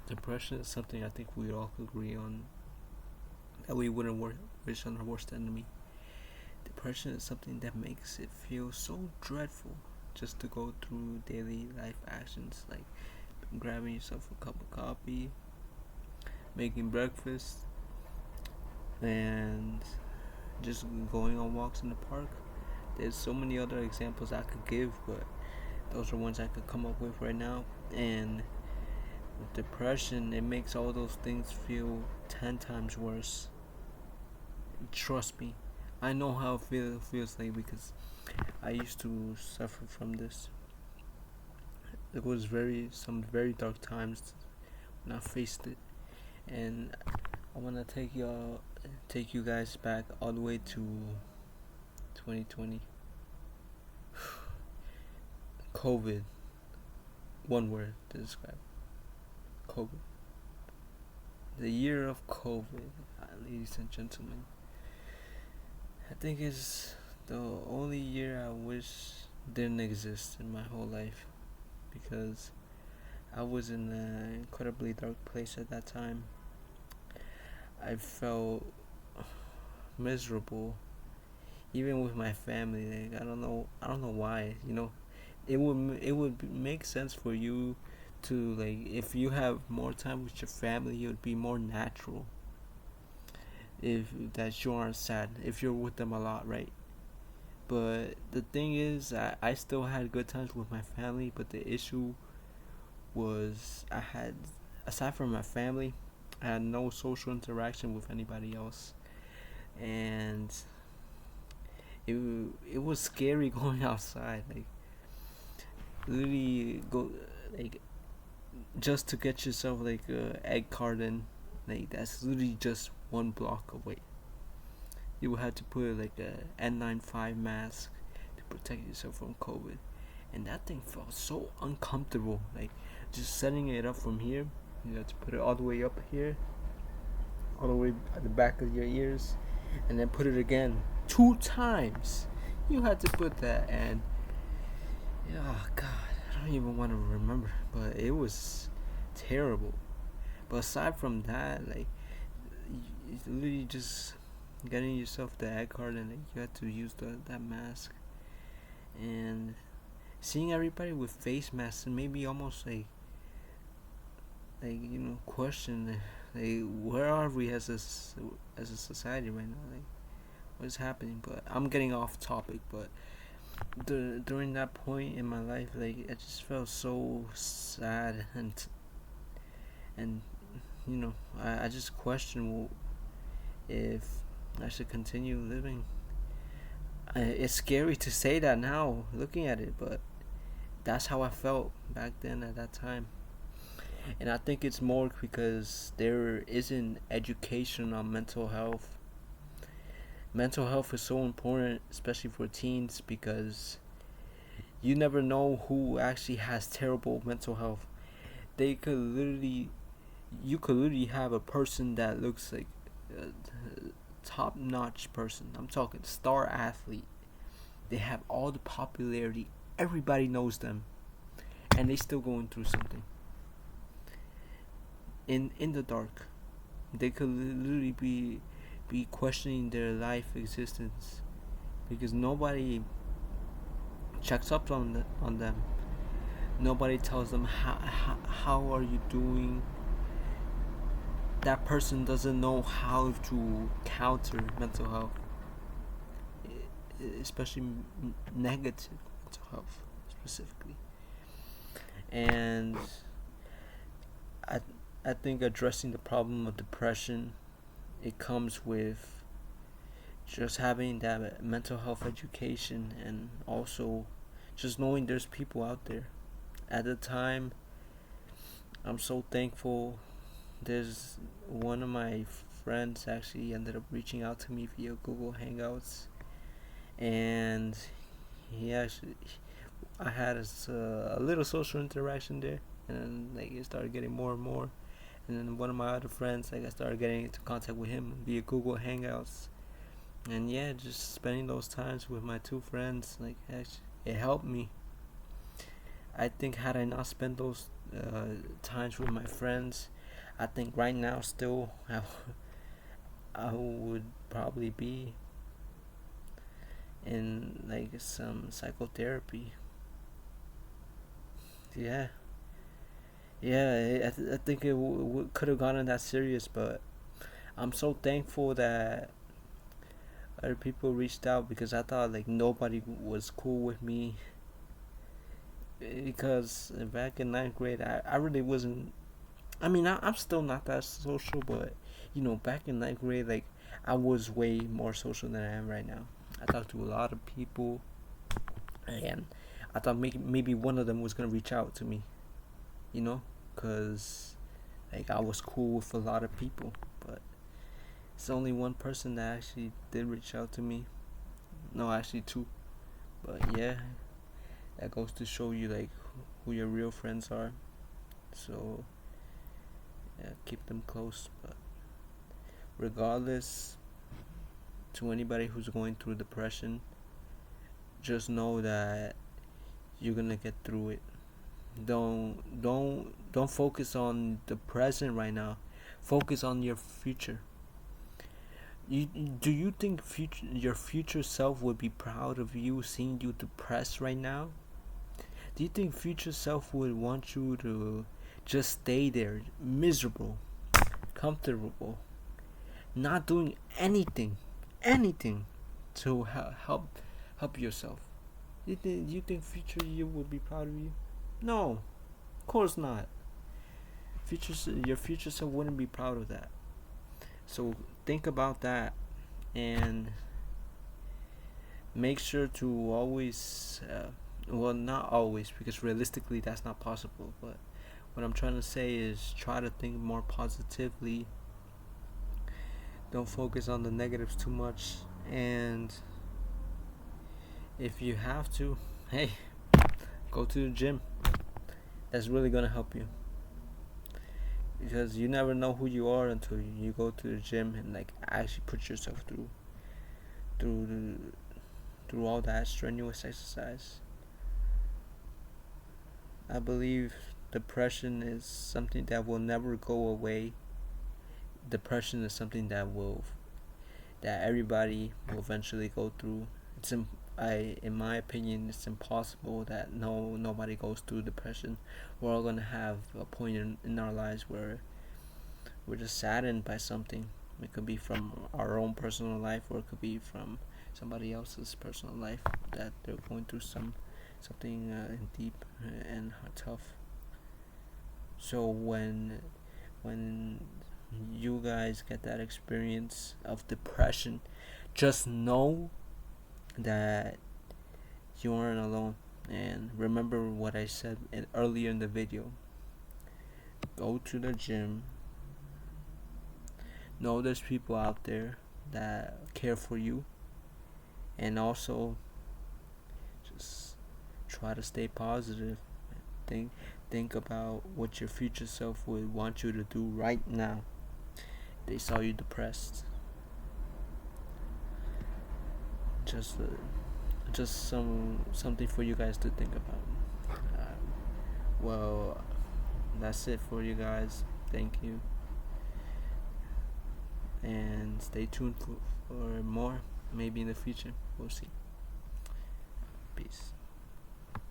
Depression is something I think we all agree on that we wouldn't wish on our worst enemy. Depression is something that makes it feel so dreadful just to go through daily life actions like grabbing yourself a cup of coffee, making breakfast, and just going on walks in the park. There's so many other examples I could give, but those are ones I could come up with right now. And with depression, it makes all those things feel 10 times worse. Trust me, I know how feels like because I used to suffer from this. It was some very dark times when I faced it, and I wanna take you guys back all the way to 2020. COVID, one word to describe COVID. The year of COVID, ladies and gentlemen. I think it's the only year I wish didn't exist in my whole life because I was in an incredibly dark place at that time. I felt miserable, even with my family. Like, I don't know why. It would make sense for you to like if you have more time with your family, it would be more natural. If that you aren't sad, if you're with them a lot, right? But the thing is, I still had good times with my family, but the issue was I had, aside from my family, I had no social interaction with anybody else, and it it was scary going outside, like literally go like just to get yourself like a egg carton, like that's literally just 1 block away. You would have to put like a N95 mask to protect yourself from COVID, and that thing felt so uncomfortable. Like just setting it up from here, you have to put it all the way up here, all the way at the back of your ears, and then put it again 2 times. You had to put that, and oh god, I don't even want to remember, but it was terrible. But aside from that, like it's literally just getting yourself the egg card, and like, you had to use that mask, and seeing everybody with face masks and maybe almost question like where are we as a society right now, like what's happening. But I'm getting off topic. But during that point in my life, like I just felt so sad, and I just question if I should continue living. It's scary to say that now looking at it, but that's how I felt back then at that time. And I think it's more because there isn't education on mental health. Mental health is so important, especially for teens, because you never know who actually has terrible mental health. They could literally, you could literally have a person that looks like a top notch person. I'm talking star athlete. They have all the popularity, everybody knows them, and they still going through something. In the dark, they could literally be questioning their life existence because nobody checks up on them. Nobody tells them how are you doing. That person doesn't know how to counter mental health, especially negative mental health specifically. And I I think addressing the problem of depression, it comes with just having that mental health education, and also just knowing there's people out there. At the time, I'm so thankful. There's one of my friends actually ended up reaching out to me via Google Hangouts, and he actually, I had a little social interaction there, and then like it started getting more and more. And then one of my other friends, like I started getting into contact with him via Google Hangouts, and yeah, just spending those times with my two friends, like actually, it helped me. I think had I not spent those times with my friends, I think right now still I would probably be in like some psychotherapy. Yeah, yeah. I think it could have gotten that serious, but I'm so thankful that other people reached out because I thought like nobody was cool with me because back in ninth grade I really wasn't. I mean I'm still not that social, but back in ninth grade like I was way more social than I am right now. I talked to a lot of people, and I thought maybe one of them was gonna reach out to me, cause like I was cool with a lot of people, but it's only one person that actually did reach out to me. No, actually two. But yeah, that goes to show you like who your real friends are. So yeah, keep them close. But regardless, to anybody who's going through depression, just know that you're gonna get through it. Don't focus on the present right now. Focus on your future. Do you think your future self would be proud of you seeing you depressed right now? Do you think future self would want you to just stay there miserable, comfortable, not doing anything to help yourself? You think future you would be proud of you? No, of course not. Your future self wouldn't be proud of that. So think about that and make sure to always, well, not always, because realistically that's not possible. But what I'm trying to say is try to think more positively. Don't focus on the negatives too much. And if you have to, hey, go to the gym. That's really gonna help you, because you never know who you are until you go to the gym and like actually put yourself through through all that strenuous exercise. I believe depression is something that will never go away. Depression is something that everybody will eventually go through. In my opinion, it's impossible that nobody goes through depression. We're all gonna have a point in our lives where we're just saddened by something. It could be from our own personal life, or it could be from somebody else's personal life that they're going through something deep and tough. So when you guys get that experience of depression, just know that you aren't alone. And remember what I said earlier in the video. Go to the gym. Know there's people out there that care for you, and also just try to stay positive. Think about what your future self would want you to do right now. They saw you depressed. Just something for you guys to think about. Well, that's it for you guys. Thank you, and stay tuned for more. Maybe in the future, we'll see. Peace.